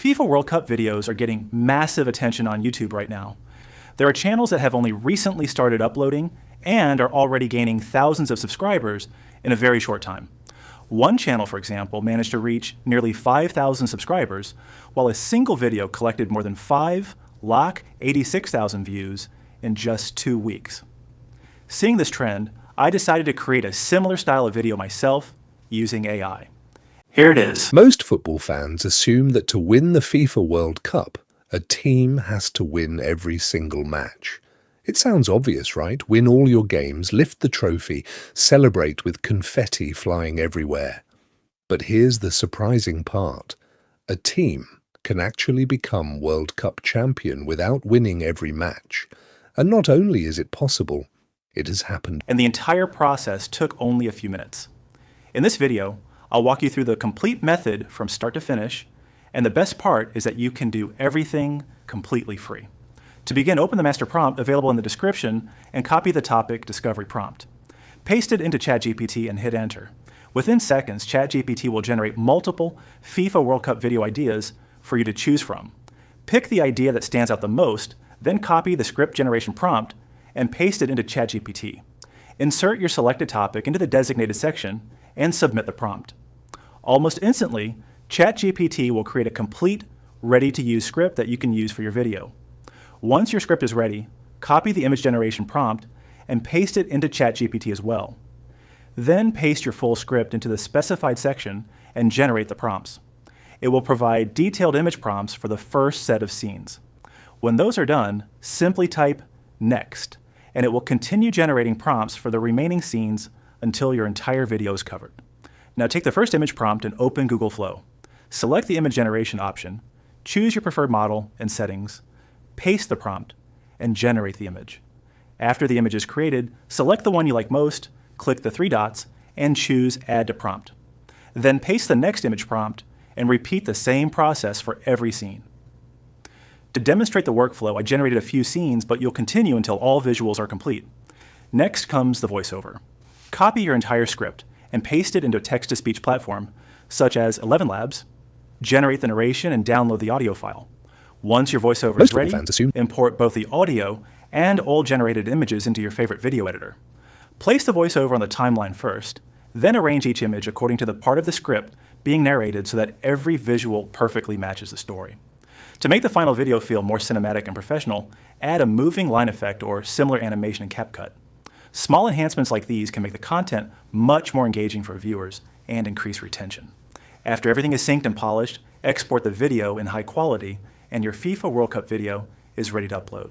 FIFA World Cup videos are getting massive attention on YouTube right now. There are channels that have only recently started uploading and are already gaining thousands of subscribers in a very short time. One channel, for example, managed to reach nearly 5,000 subscribers, while a single video collected more than 86,000 views in just 2 weeks. Seeing this trend, I decided to create a similar style of video myself using AI. Here it is. Most football fans assume that to win the FIFA World Cup, a team has to win every single match. It sounds obvious, right? Win all your games, lift the trophy, celebrate with confetti flying everywhere. But here's the surprising part. A team can actually become World Cup champion without winning every match. And not only is it possible, it has happened. And the entire process took only a few minutes. In this video, I'll walk you through the complete method from start to finish, and the best part is that you can do everything completely free. To begin, open the master prompt available in the description and copy the topic discovery prompt. Paste it into ChatGPT and hit enter. Within seconds, ChatGPT will generate multiple FIFA World Cup video ideas for you to choose from. Pick the idea that stands out the most, then copy the script generation prompt and paste it into ChatGPT. Insert your selected topic into the designated section and submit the prompt. Almost instantly, ChatGPT will create a complete, ready-to-use script that you can use for your video. Once your script is ready, copy the image generation prompt and paste it into ChatGPT as well. Then paste your full script into the specified section and generate the prompts. It will provide detailed image prompts for the first set of scenes. When those are done, simply type "Next," and it will continue generating prompts for the remaining scenes until your entire video is covered. Now take the first image prompt and open Google Flow. Select the image generation option, choose your preferred model and settings, paste the prompt, and generate the image. After the image is created, select the one you like most, click the 3 dots, and choose Add to Prompt. Then paste the next image prompt and repeat the same process for every scene. To demonstrate the workflow, I generated a few scenes, but you'll continue until all visuals are complete. Next comes the voiceover. Copy your entire script and paste it into a text-to-speech platform, such as 11 Labs, generate the narration and download the audio file. Once your voiceover is ready, import both the audio and all generated images into your favorite video editor. Place the voiceover on the timeline first, then arrange each image according to the part of the script being narrated so that every visual perfectly matches the story. To make the final video feel more cinematic and professional, add a moving line effect or similar animation in Capcut. Small enhancements like these can make the content much more engaging for viewers and increase retention. After everything is synced and polished, export the video in high quality, and your FIFA World Cup video is ready to upload.